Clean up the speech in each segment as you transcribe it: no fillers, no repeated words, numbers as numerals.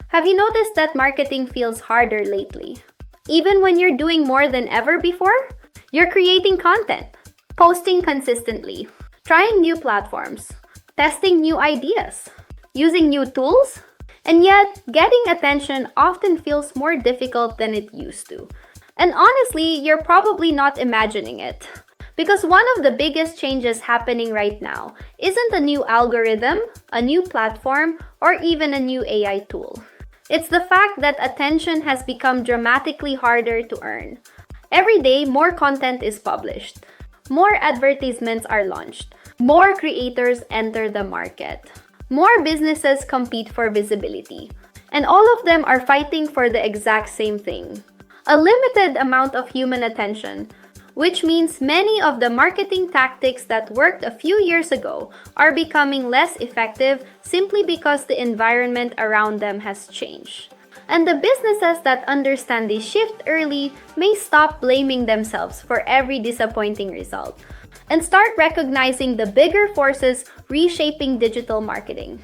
Have you noticed that marketing feels harder lately? Even when you're doing more than ever before, you're creating content, posting consistently, trying new platforms, testing new ideas, using new tools, and yet getting attention often feels more difficult than it used to. And honestly, you're probably not imagining it. Because one of the biggest changes happening right now isn't a new algorithm, a new platform, or even a new AI tool. It's the fact that attention has become dramatically harder to earn. Every day, more content is published, more advertisements are launched, more creators enter the market, more businesses compete for visibility, and all of them are fighting for the exact same thing: a limited amount of human attention, which means many of the marketing tactics that worked a few years ago are becoming less effective simply because the environment around them has changed. And the businesses that understand this shift early may stop blaming themselves for every disappointing result and start recognizing the bigger forces reshaping digital marketing.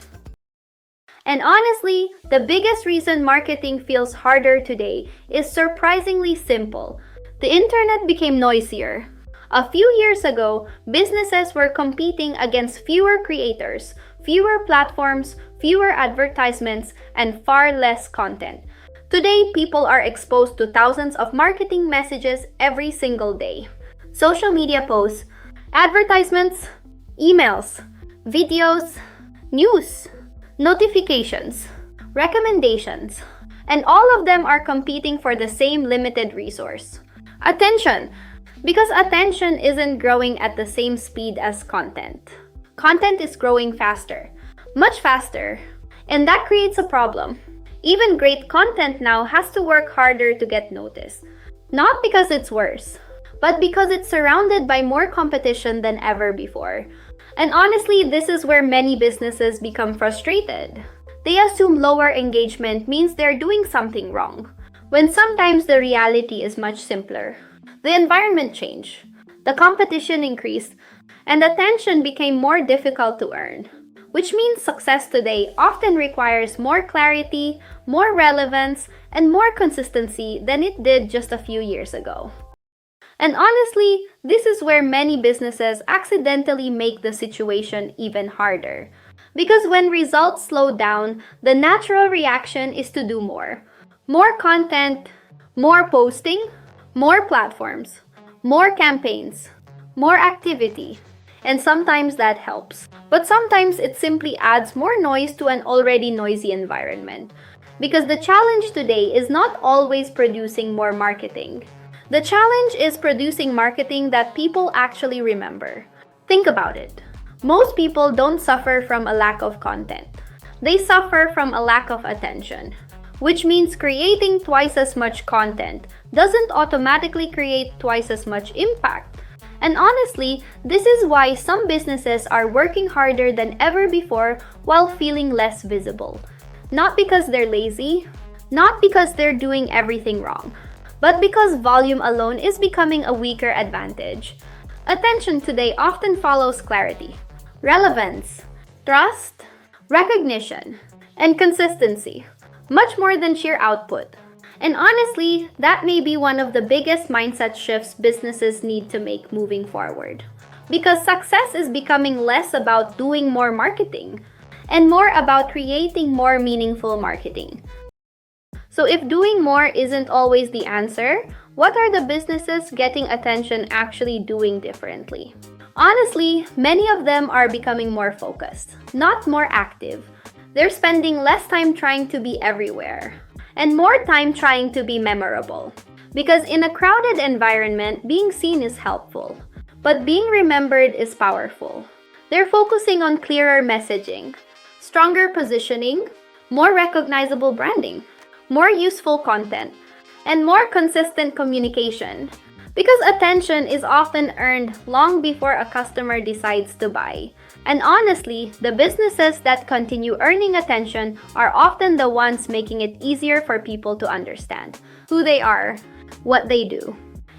And honestly, the biggest reason marketing feels harder today is surprisingly simple. The internet became noisier. A few years ago, businesses were competing against fewer creators, fewer platforms, fewer advertisements, and far less content. Today, people are exposed to thousands of marketing messages every single day. Social media posts, advertisements, emails, videos, news, notifications, recommendations, and all of them are competing for the same limited resource: attention. Because attention isn't growing at the same speed as content. Content is growing faster, much faster, and that creates a problem. Even great content now has to work harder to get noticed. Not because it's worse, but because it's surrounded by more competition than ever before. And honestly, this is where many businesses become frustrated. They assume lower engagement means they're doing something wrong, when sometimes the reality is much simpler. The environment changed, the competition increased, and attention became more difficult to earn, which means success today often requires more clarity, more relevance, and more consistency than it did just a few years ago. And honestly, this is where many businesses accidentally make the situation even harder. Because when results slow down, the natural reaction is to do more. More content, more posting, more platforms, more campaigns, more activity. And sometimes that helps. But sometimes it simply adds more noise to an already noisy environment. Because the challenge today is not always producing more marketing. The challenge is producing marketing that people actually remember. Think about it. Most people don't suffer from a lack of content. They suffer from a lack of attention. Which means creating twice as much content doesn't automatically create twice as much impact. And honestly, this is why some businesses are working harder than ever before while feeling less visible. Not because they're lazy, not because they're doing everything wrong, but because volume alone is becoming a weaker advantage. Attention today often follows clarity, relevance, trust, recognition, and consistency, much more than sheer output. And honestly, that may be one of the biggest mindset shifts businesses need to make moving forward. Because success is becoming less about doing more marketing and more about creating more meaningful marketing. So if doing more isn't always the answer, what are the businesses getting attention actually doing differently? Honestly, many of them are becoming more focused, not more active. They're spending less time trying to be everywhere and more time trying to be memorable. Because in a crowded environment, being seen is helpful, but being remembered is powerful. They're focusing on clearer messaging, stronger positioning, more recognizable branding, more useful content, and more consistent communication. Because attention is often earned long before a customer decides to buy. And honestly, the businesses that continue earning attention are often the ones making it easier for people to understand who they are, what they do,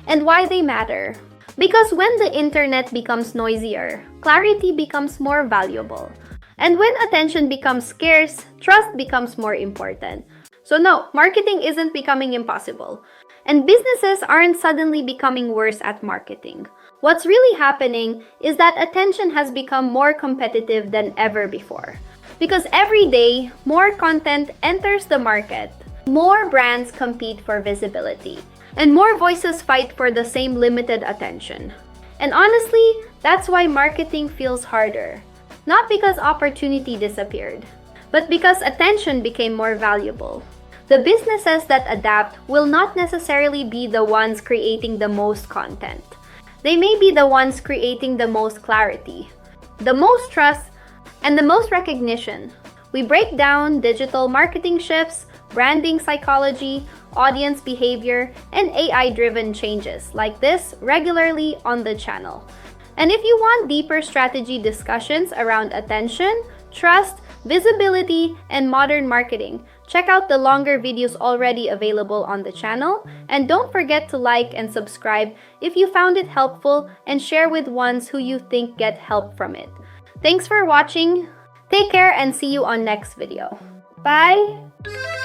and why they matter. Because when the internet becomes noisier, clarity becomes more valuable. And when attention becomes scarce, trust becomes more important. So no, marketing isn't becoming impossible. And businesses aren't suddenly becoming worse at marketing. What's really happening is that attention has become more competitive than ever before. Because every day, more content enters the market, more brands compete for visibility, and more voices fight for the same limited attention. And honestly, that's why marketing feels harder. Not because opportunity disappeared, but because attention became more valuable. The businesses that adapt will not necessarily be the ones creating the most content. They may be the ones creating the most clarity, the most trust, and the most recognition. We break down digital marketing shifts, branding psychology, audience behavior, and AI-driven changes like this regularly on the channel. And if you want deeper strategy discussions around attention, trust, visibility, and modern marketing, check out the longer videos already available on the channel. And don't forget to like and subscribe if you found it helpful, and share with ones who you think get help from it. Thanks for watching. Take care and see you on next video. Bye!